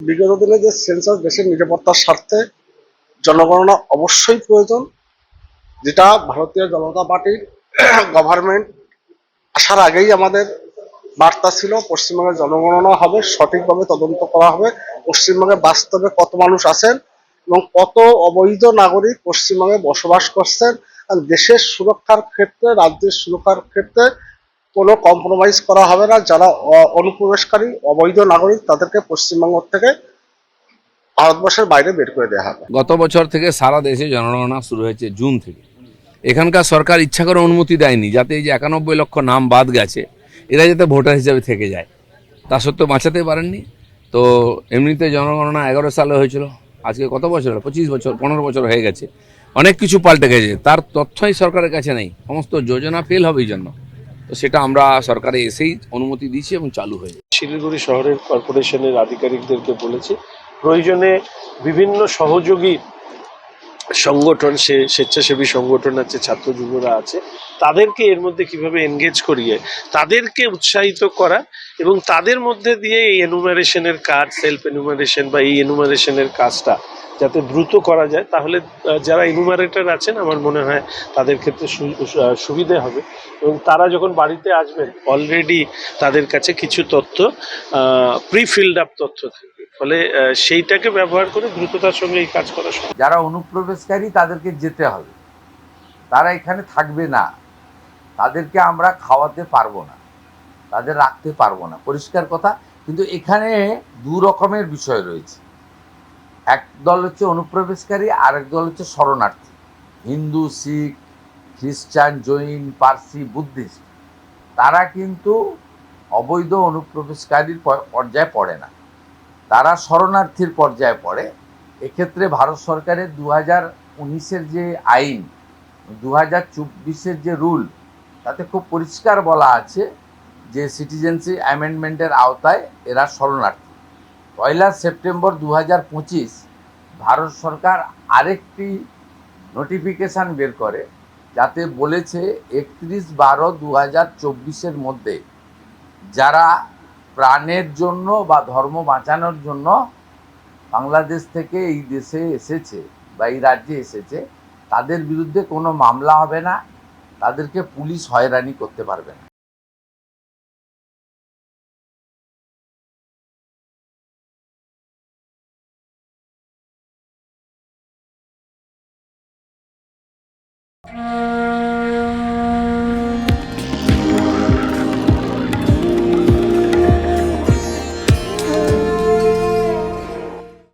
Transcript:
বিগত দিনে যে সেন্সাস দেশের নিরাপত্তার স্বার্থে জনগণনা অবশ্যই প্রয়োজন, যেটা ভারতীয় জনতা পার্টির গভর্নমেন্ট আসার আগেই আমাদের বার্তা ছিল। পশ্চিমবঙ্গের জনগণনা হবে, সঠিকভাবে তদন্ত করা হবে পশ্চিমবঙ্গে বাস্তবে কত মানুষ আছেন এবং কত অবৈধ নাগরিক পশ্চিমবঙ্গে বসবাস করছেন। দেশের সুরক্ষার ক্ষেত্রে, রাজ্যের সুরক্ষার ক্ষেত্রে কোনো কম্প্রোমাইজ করা হবে না। যারা অনুপ্রবেশকারী অবৈধ নাগরিক তাদেরকে পশ্চিমবঙ্গ থেকে ভারতবর্ষের বাইরে বের করে দেওয়া হবে। গত বছর থেকে সারা দেশে জনগণনা শুরু হয়েছে জুন থেকে। এখানকার সরকার ইচ্ছা করে অনুমতি দেয়নি যাতে এই যে 91 লক্ষ নাম বাদ গেছে এরা যাতে ভোটার হিসেবে থেকে যায়, তা সত্ত্বেও বাঁচাতে পারেননি। তো এমনিতে জনগণনা 11 সালে হয়েছিল, আজকে কত বছর, 25 বছর 15 বছর হয়ে গেছে। অনেক কিছু পাল্টে গেছে, তার তথ্যই সরকারের কাছে নেই, সমস্ত যোজনা ফেল হবে এই জন্য। তো সেটা আমরা সরকারে এসেই অনুমতি দিয়েছি এবং চালু হয়ে যাবে। শিলিগুড়ি শহরের কর্পোরেশনের আধিকারিকদেরকে বলেছি প্রয়োজনে বিভিন্ন সহযোগী সংগঠন, স্বেচ্ছাসেবী সংগঠন আছে, ছাত্র যুবরা আছে, তাদেরকে এর মধ্যে কিভাবে এনগেজ করিয়ে তাদেরকে উৎসাহিত করা এবং তাদের মধ্যে দিয়ে এই এনুমারেশনের কাজ, সেলফ এনুমারেশন বা এই এনুমারেশনের কাজটা যাতে দ্রুত করা যায়, তাহলে যারা এনুমারেটর আছেন আমার মনে হয় তাদের ক্ষেত্রে সুবিধে হবে এবং তারা যখন বাড়িতে আসবেন অলরেডি তাদের কাছে কিছু তথ্য প্রি ফিল্ড আপ তথ্য থাকবে, ফলে সেইটাকে ব্যবহার করে দ্রুততার সঙ্গে এই কাজ করা সম্ভব। যারা অনুপ্রবেশকারী তাদেরকে যেতে হবে, তারা এখানে থাকবে না, তাদেরকে আমরা খাওয়াতে পারবো না, তাদের রাখতে পারবো না, পরিষ্কার কথা। কিন্তু এখানে দু রকমের বিষয় রয়েছে, এক দল হচ্ছে অনুপ্রবেশকারী, আরেক দল হচ্ছে শরণার্থী। হিন্দু, শিখ, খ্রিস্টান, জৈন, পার্সি, বুদ্ধিস্ট, তারা কিন্তু অবৈধ অনুপ্রবেশকারীর পর্যায়ে পড়ে না, তারা শরণার্থীর পর্যায়ে পড়ে। এক্ষেত্রে ভারত সরকারের 2019-এর যে আইন, 2024-এর যে রুল, তাতে খুব পরিষ্কার বলা আছে যে সিটিজেনশিপ অ্যামেন্ডমেন্টের আওতায় এরা শরণার্থী। 1 সেপ্টেম্বর 2025 ভারত সরকার আরেকটি নোটিফিকেশান বের করে, যাতে বলেছে 31/12/2024-এর মধ্যে যারা প্রাণের জন্য বা ধর্ম বাঁচানোর জন্য বাংলাদেশ থেকে এই দেশে এসেছে বা এই রাজ্যে এসেছে, তাদের বিরুদ্ধে কোনো মামলা হবে না, তাদেরকে পুলিশ হয়রানি করতে পারবে না।